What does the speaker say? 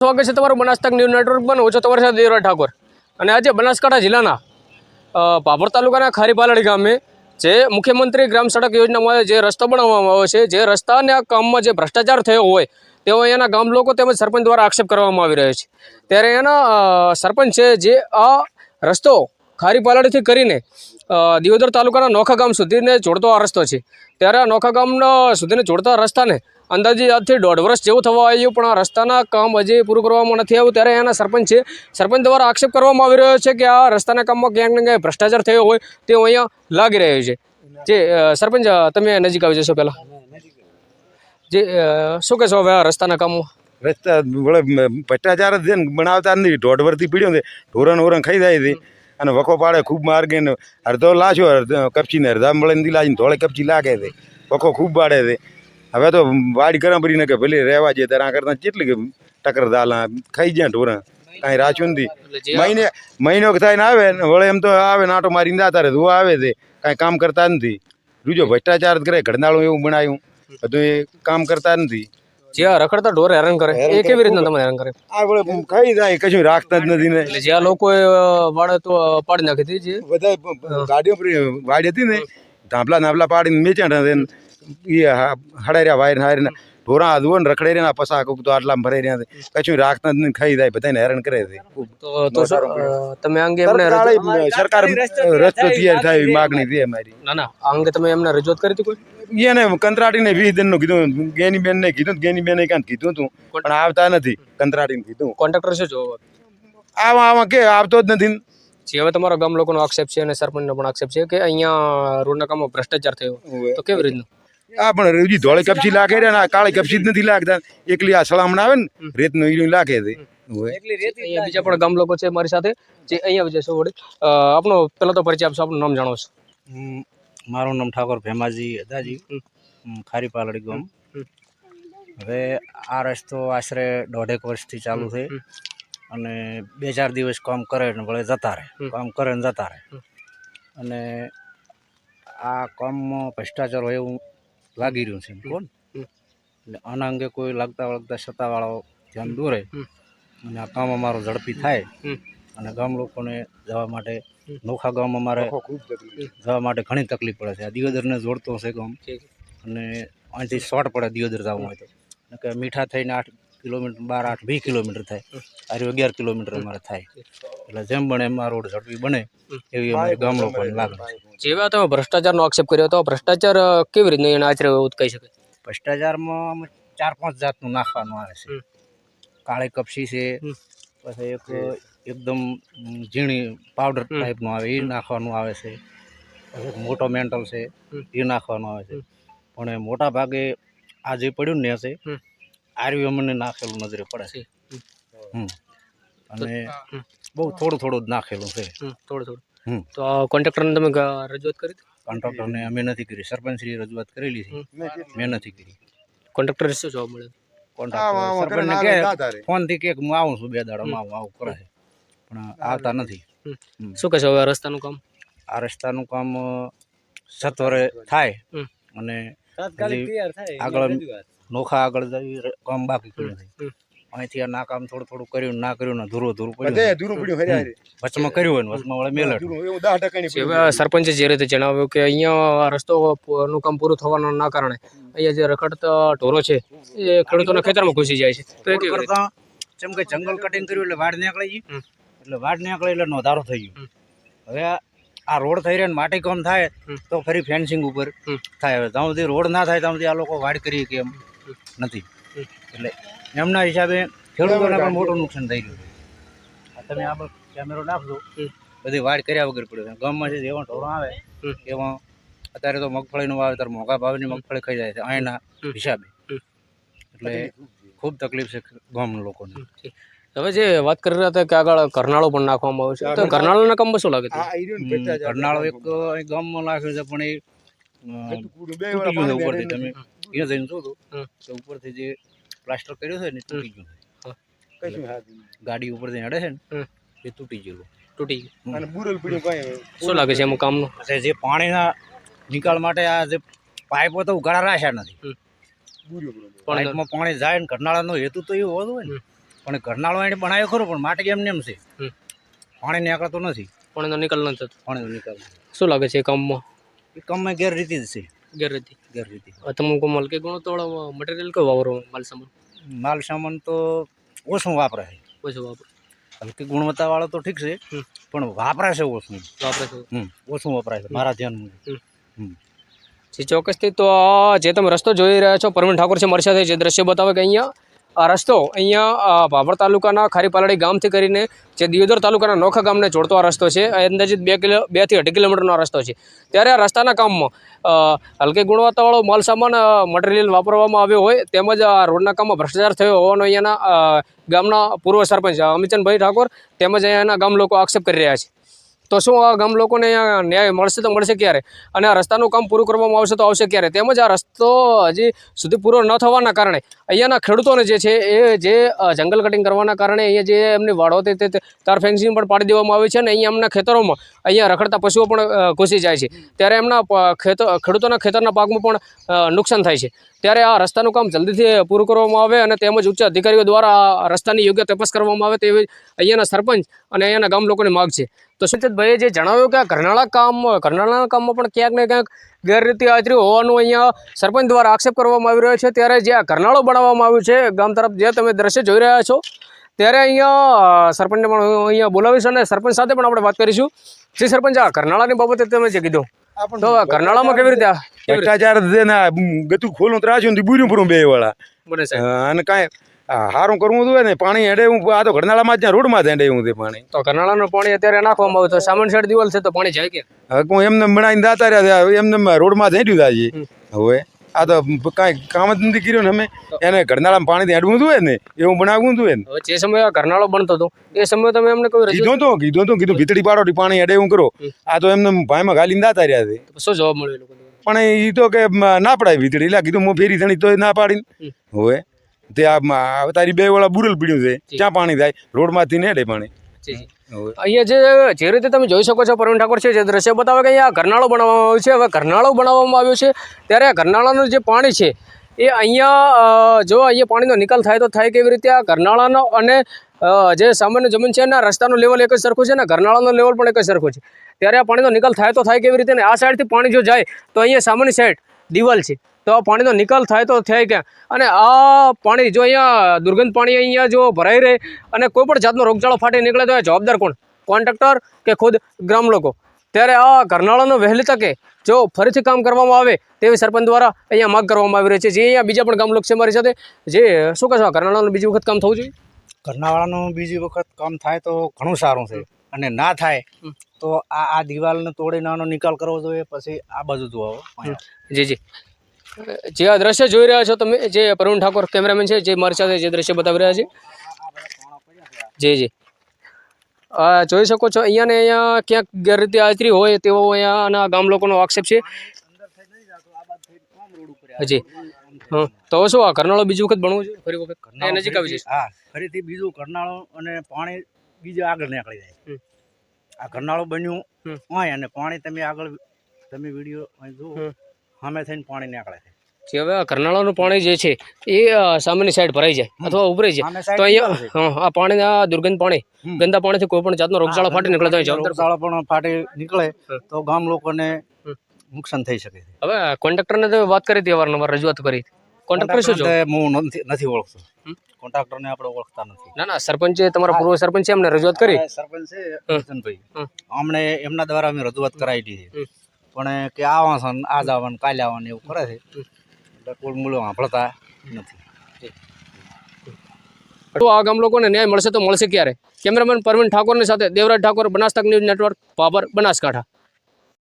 સ્વાગત છે તમારું બનાસકાંઠા ન્યૂઝ નેટવર્ક પર. હું છું તમારી સાથે દેવરાજ ઠાકોર. અને આજે બનાસકાંઠા જિલ્લાના ભાભર તાલુકાના ખારીપાલડી ગામે જે મુખ્યમંત્રી ગ્રામ સડક યોજનામાં જે રસ્તો બનાવવામાં આવ્યો છે, જે રસ્તાના કામમાં જે ભ્રષ્ટાચાર થયો હોય તેઓ અહીંયાના ગામ લોકો તેમજ સરપંચ દ્વારા આક્ષેપ કરવામાં આવી રહ્યો છે. ત્યારે અહીંયાના સરપંચ છે જે આ રસ્તો ખારીપાલડીથી કરીને દિયોદર તાલુકાના નોખા ગામ સુધીને જોડતો આ રસ્તો છે. ત્યારે આ નોખા ગામના સુધીને જોડતા રસ્તાને અંદાજે આજથી 1.5 વર્ષ જેવું થવા આવ્યું, પણ આ રસ્તાના કામ હજી પૂરું કરવામાં નથી આવ્યું. ત્યારે એના સરપંચ દ્વારા આક્ષેપ કરવામાં આવી રહ્યો છે કે આ રસ્તાના કામમાં ક્યાંક ને ક્યાંક ભ્રષ્ટાચાર થયો હોય તેવું અહીંયા લાગી રહ્યું છે. જે સરપંચ તમે નજીક આવી જશો પહેલાં, જે શું કહેશો હવે આ રસ્તાના કામો? રસ્તા ભ્રષ્ટાચાર જ છે ને, બનાવતા નથી. 1.5 વર્ષથી પીડ્યો છે, ઢોરણ ખાઈ જાય છે અને વખો પાડે ખૂબ માર્ગે ને અડધો લાશો કપચીને અડધા મળે નથી લાજીને ધોળે કપચી લાગે છે, વખો ખૂબ પાડે છે. હવે તો વાડી ગરમ કરીને કે ભલે રહેવા જઈએ ત્યારે આ કરતા કેટલી ટકર દાલા ખાઈ જાય ઢોરણ, કાંઈ રાખ્યું નથી. મહિનો થાય ને આવે ને વળે એમ તો આવે નાટો મારીને જતા રહે, ધોવા આવે છે, કાંઈ કામ કરતા નથી. બીજો ભ્રષ્ટાચાર કરે, ઘડનાળું એવું બનાવ્યું, બધું એ કામ કરતા નથી. જે આ રખડતા ઢોર હેરાન કરે એ કેવી રીતના તમને હેરાન કરે? આ વળે ખાઈ જાય, કશું રાખતા જ નથી ને. એટલે જ્યાં લોકોએ વાડે તો પાડી નાખી હતી, જે બધા ગાડીઓ વાડી હતી ને ધાંભલા પાડીને મેચાણા એ હડાઈ વાયર હારીને ઢોરા આધુઓ ને રખડાઈ રહ્યા પસા તો આટલા ભરાઈ રહ્યા છે, કશું રાખતા જ નહીં, ખાઈ જાય, બધાને હેરાન કરે છે. તો તમે અંગે એમને સરકાર રસ્તો તૈયાર થાય એવી માગણી છે અમારી. ના આ અંગે તમે એમને રજૂઆત કરી હતી કોઈ? એને કંત્રાટીને 20 દિનનું કીધું, ગેની બેનને કીધું, ગેની બેને કાંઈ કીધું હતું પણ આવતા નથી. કંત્રાટીને કીધું, કોન્ટ્રાક્ટર શું જોવા આમાં કે આવતો જ નથી. જે હવે તમારા ગામ લોકોનો આક્ષેપ છે અને સરપંચનો પણ આક્ષેપ છે કે અહીંયા રોડના કામમાં ભ્રષ્ટાચાર થયો, તો કેવી રીતનું? આ પણ રેવજી ધોળે કપચી લાગે રે ને કાળી કપચી જ નથી લાગતા, એકલી આ સળામણ આવે ને રેતનું ઈડું લાગે છે. બીજા પણ ગામ લોકો છે મારી સાથે, જે અહીંયા જશો વળી. આપણો પહેલાં તો પરિચય આપશો, આપણું નામ જાણો છો? મારું નામ ઠાકોર ભેમાજી અદાજી, ખારીપાલડી ગામ. હવે આ રસ્તો આશરે 1.5 વર્ષથી ચાલુ છે અને 2-4 દિવસ કામ કરે ને વળે જતા રહે, કામ કરે ને જતા રહે. અને આ કામમાં ભ્રષ્ટાચાર હોય એવું લાગી રહ્યું છે કોણ, એટલે આના અંગે કોઈ લાગતા વળગતા સત્તાવાળાઓ ધ્યાન દોરે અને આ કામ અમારું ઝડપી થાય અને ગામ લોકોને જવા માટે, નોખા ગામ અમારે જવા માટે ઘણી તકલીફ પડે છે. આ દિયોદરને જોડતો છે ગામ અને અહીંથી શોર્ટ પડે દિયોદર જવું હોય તો, કે મીઠા થઈને 8 કિલોમીટર 12-8-20 કિલોમીટર થાય, આ 11 કિલોમીટર અમારે થાય. એટલે જેમ બને એમ આ રોડ ઝડપી બને એવી અમારી ગામ લોકોની લાગણી છે. જેવા તમે ભ્રષ્ટાચારનો આક્ષેપ કર્યો હતો, ભ્રષ્ટાચાર કેવી રીતનું એને આચરે એવું કહી શકાય? ભ્રષ્ટાચારમાં 4-5 જાતનું નાખવાનું આવે છે. કાળી કપસી છે, પછી એક એકદમ ઝીણી પાવડર ટાઈપનું આવે એ નાખવાનું આવે છે, પછી મોટો મેન્ટલ છે એ નાખવાનું આવે છે. પણ મોટા ભાગે આ જે પડ્યું ને હશે આર્યું અમને નાખેલું નજરે પડે છે. અને બહુ થોડું જ નાખેલું છે, થોડું. તો કોન્ટ્રાક્ટરને તમે રજૂઆત કરી? કોન્ટ્રાક્ટરને અમે નથી કરી, સરપંચશ્રીએ રજૂઆત કરેલી છે, મેં નથી કરી. કોન્ટ્રાક્ટર શું જવાબ મળે? સરપંચને કે ફોનથી કે હું આવું છું 2 દાડામાં આવું કરે છે, પણ આવતા નથી. શું કહેશો હવે રસ્તાનું કામ? આ રસ્તાનું કામ સત્વરે થાય અને આગળ નોખા આગળ કામ બાકી પડ્યું છે. અહીંથી આ ના કામ થોડું કર્યું, ના કર્યું ને ધૂરું પડ્યું, વચમાં કર્યું હોય ને વચમાં વળે મેલટ. સરપંચે જે રીતે જણાવ્યું કે અહીંયા રસ્તોનું કામ પૂરું થવાના કારણે અહીંયા જે રખડતા ઢોરો છે એ ખેડૂતોના ખેતરમાં ઘૂસી જાય છે. તો એ કરતા જેમ કે જંગલ કટિંગ કર્યું એટલે વાડ નીકળી ગઈ, એટલે વાડ નીકળે એટલે નોંધારો થઈ ગયું. હવે આ રોડ થઈ રહ્યા ને માટી કામ થાય તો ફરી ફેન્સિંગ ઉપર થાય. હવે ત્યાં સુધી રોડ ના થાય ત્યાં સુધી આ લોકો વાડ કરીએ કે એમ નથી. એટલે એમના હિસાબે ખેડૂતોને પણ મોટું નુકસાન થઈ ગયું. તમે આ કેમેરો નાખજો, બધી વાડ કર્યા વગર પડ્યો. ગામમાં છે જેવા ઢોરો આવે એમાં અત્યારે તો મગફળીનું વાવેતર મોંઘા ભાવની મગફળી ખાઈ જાય છે અહીંના હિસાબે, એટલે ખૂબ તકલીફ છે ગામના લોકોને. હવે જે વાત કરી રહ્યા હતા કે આગળ કરનાળો પણ નાખવામાં આવે છે, તો કરનાળાના કામ શું લાગે? કરનાળો એક ગામમાં નાખ્યો છે પણ એ તૂટી ગયું છે ઉપરથી. તમે અહીંયા જઈને જોજો તો ઉપરથી જે પ્લાસ્ટર કર્યું છે ને તૂટી ગયું છે. ગાડી ઉપરથી હડે છે ને એ તૂટી ગયું. શું લાગે છે એમાં કામનું? જે પાણીના નિકાલ માટે આ જે પાઇપો તો ઉઘાડા રાખ્યા નથી, પાઇપમાં પાણી જાય ને કરનાળાનો હેતુ તો એવું હોતું હોય ને પણ ઘરનાળો એને બનાવ્યો ખરો પણ માટી એમને એમ છે, હમ. પાણી નીકળતો નથી, પાણીનો નિકાલ નથી થતો. પાણીનો નિકાલ શું લાગે છે એ કામમાં એ કામમાં ગેરરીતિ જ છે, ગેરરીતિ? ગેરરીતિ. તમે હલકી ગુણવત્તાવાળો મટીરિયલ કયો વાપરો માલ સામાન? માલ સામાન તો ઓછું વાપરે છે, ઓછું વાપરો? હલકી ગુણવત્તાવાળો તો ઠીક છે હમ. પણ વાપરે છે ઓછું, વાપરે છે ઓછું વપરાય છે મારા ધ્યાન મુજબ. જી ચોક્કસથી. તો આ જે તમે રસ્તો જોઈ રહ્યા છો, પ્રવીણ ઠાકોર છે મારી સાથે, જે દ્રશ્ય બતાવે કે અહીંયા આ રસ્તો અહીંયા ભાભર તાલુકાના ખારીપાલડી ગામથી કરીને જે દિયોદર તાલુકાના નોખા ગામને જોડતો આ રસ્તો છે. આ અંદાજિત 2 થી 2.5 કિલોમીટરનો આ રસ્તો છે. ત્યારે આ રસ્તાના કામમાં હલકી ગુણવત્તાવાળો માલ સામાન મટીરિયલ વાપરવામાં આવ્યો હોય તેમજ આ રોડના કામમાં ભ્રષ્ટાચાર થયો હોવાનો અહીંયાના ગામના પૂર્વ સરપંચ અમિતચંદભાઈ ઠાકોર તેમજ અહીંયાના ગામ લોકો આક્ષેપ કરી રહ્યા છે. તો શું આ ગામ લોકોને અહીંયા ન્યાય મળશે તો મળશે ક્યારે, અને આ રસ્તાનું કામ પૂરું કરવામાં આવશે તો આવશે ક્યારે? તેમજ આ રસ્તો હજી સુધી પૂરો ન થવાના કારણે અહીંયાના ખેડૂતોને જે છે એ જે જંગલ કટિંગ કરવાના કારણે અહીંયા જે એમની વાડો તે તાર ફેન્સિંગ પણ પાડી દેવામાં આવી છે, અને અહીંયા એમના ખેતરોમાં અહીંયા રખડતા પશુઓ પણ ઘૂસી જાય છે. ત્યારે એમના ખેડૂતોના ખેતરના પાકમાં પણ નુકસાન થાય છે. ત્યારે આ રસ્તાનું કામ જલ્દીથી પૂરું કરવામાં આવે અને તેમજ ઉચ્ચ અધિકારીઓ દ્વારા આ રસ્તાની યોગ્ય તપાસ કરવામાં આવે તેવી અહીંયાના સરપંચ અને અહીંયાના ગામ લોકોની માગ છે. તો સુચિતભાઈએ જે જણાવ્યું કે આ ઘરનાળાના કામમાં પણ ક્યાંક ને ક્યાંક ગેરરીતિ આચરી હોવાનું અહીંયા સરપંચ દ્વારા આક્ષેપ કરવામાં આવી રહ્યો છે. ત્યારે જે આ ઘરનાળો બનાવવામાં આવ્યું છે ગામ તરફ, જે તમે દ્રશ્ય જોઈ રહ્યા છો, ત્યારે અહીંયા સરપંચને પણ અહીંયા બોલાવીશ અને સરપંચ સાથે પણ આપણે વાત કરીશું. જે સરપંચ આ ઘરનાળાની બાબતે તમે જે કીધું, તો આ ઘરનાળામાં કેવી રીતે ભ્રષ્ટાચાર ગતું ખોલું ત્રાસ્યું બુર્યું પૂરું બે વાળા બને સાહેબ? અને કાંઈ સારું કરવું હતું ને પાણી હેડે હું આ તો ઘરનાળામાં જ રોડમાં જ હેડે હું તે પાણી. તો ઘરનાળાનું પાણી અત્યારે નાખવામાં આવે તો સામાન સાઈડ દિવાલ છે તો પાણી જાય કે? હવે હું એમને બનાવીને દાતા રહ્યા એમને રોડમાં જ હેડ્યું તાજી. હવે આ તો કાંઈ કામ જ નથી કર્યું ને અમે એને ઘરનાળામાં પાણી હેડવું હતું ને એવું બનાવવું હતું ને. હવે જે સમયે આ ઘરનાળો બનતો હતો એ સમયે તમે એમને કીધું ભીતળી પાડો પાણી હેડે એવું કરો. આ તો એમને ભાઈમાં ગાલીને દાતા રહ્યા છે. શું જવાબ મળ્યો એ લોકોને? પણ એ તો કે ના પડાય ભીતળી, એટલે કીધું હું ફેરી થણી તો ના પાડીને. હવે તે આ તારી 2 વાળા બુરલ પીડ્યું છે, ક્યાં પાણી થાય? રોડમાંથી ને હેડે પાણી. અહીંયા જે રીતે તમે જોઈ શકો છો, પ્રવીણ ઠાકોર છે જે દ્રશ્ય બતાવે કે અહીંયા ઘરનાળો બનાવવામાં આવ્યો છે. હવે ઘરનાળો બનાવવામાં આવ્યો છે ત્યારે આ ઘરનાળાનું જે પાણી છે એ અહીંયા જો અહીંયા પાણીનો નિકાલ થાય તો થાય કેવી રીતે? આ ઘરનાળાનો અને જે સામાન્ય જમીન છે એના રસ્તાનું લેવલ એક જ સરખું છે ને ઘરનાળાનો લેવલ પણ એક જ સરખું છે. ત્યારે આ પાણીનો નિકાલ થાય તો થાય કેવી રીતે? ને આ સાઈડથી પાણી જો જાય તો અહીંયા સામેની સાઈડ દિવાલ છે, તો આ પાણીનો નિકાલ થાય તો થાય ક્યાં? અને આ પાણી જો અહીંયા દુર્ગંધ પાણી અહીંયા જો ભરાઈ રહે અને કોઈ પણ જાતનો રોગચાળો ફાટી નીકળે તો એ જવાબદાર કોણ? કોન્ટ્રાક્ટર કે ખુદ ગ્રામ લોકો? ત્યારે આ ઘરનાળાનો વહેલી તકે જો ફરીથી કામ કરવામાં આવે તેવી સરપંચ દ્વારા અહીંયા માગ કરવામાં આવી રહી છે. જે અહીંયા બીજા પણ ગામ લોકો છે મારી સાથે, જે શું કહેશો આ ઘરનાળાનું બીજી વખત કામ થવું જોઈએ? ઘરનાળાનું બીજી વખત કામ થાય તો ઘણું સારું છે, અને ના થાય તો આ દિવાલને તોડીને આનો નિકાલ કરવો જોઈએ. પછી આ બાજુ જોવો. જી જે આ દ્રશ્ય જોઈ રહ્યા છો તમે, જે પ્રવીણ ઠાકોર કેમેરામેન છે જે મારી સાથે જે દ્રશ્ય બતાવી રહ્યા છે, જી જોઈ શકો છો અહીંયા ને અહીંયા ક્યાંક ગેરરીતિ આચરી હોય તેવો અહીંયાના ગામ લોકોનો આક્ષેપ છે. જી તો શું આ ઘરનાળો બીજી વખત બનવું જોઈએ? ફરી વખત નજીક આવી જશે? હા, ફરીથી બીજું ઘરનાળો અને પાણી બીજે આગળ નીકળી જાય. આ ઘરનાળો બન્યું હોય અને પાણી તમે આગળ તમે વિડીયો જુઓ, સામે થઈને પાણી નીકળે છે. હવે આ ઘરનાળાનું પાણી જે છે એ સામેની સાઈડ ભરાઈ જાય અથવા ઉભરાઈ જાય તો અહીંયા આ પાણી આ દુર્ગંધ પાણી ગંદા પાણીથી કોઈ પણ જાતનો રોગચાળો ફાટી નીકળે તો રોગચાળો પણ ફાટી નીકળે તો ગામ લોકોને નુકસાન થઈ શકે છે. હવે કોન્ટ્રાક્ટરને તો વાત કરી હતી, અવારનવાર રજૂઆત કરી. કોન્ટ્રાક્ટર શું છે? હું નથી ઓળખતો કોન્ટ્રાક્ટરને, આપણે ઓળખતા નથી. ના સરપંચે તમારા પૂર્વ સરપંચ છે એમને રજૂઆત કરી? સરપંચ છે કિશનભાઈ, અમને એમના દ્વારા અમે રજૂઆત કરાવી દીધી, પણ કે આવા છે આજ આવવાનું કાલે આવવાનું એવું કરે છે, એટલે કોઈ મૂળ સાંભળતા નથી. તો આ ગામ લોકોને ન્યાય મળશે તો મળશે ક્યારે? કેમેરામેન પ્રવીણ ઠાકોરની સાથે દેવરાજ ઠાકોર, બનાસકાંઠા ન્યૂઝ નેટવર્ક, ભાભર, બનાસકાંઠા.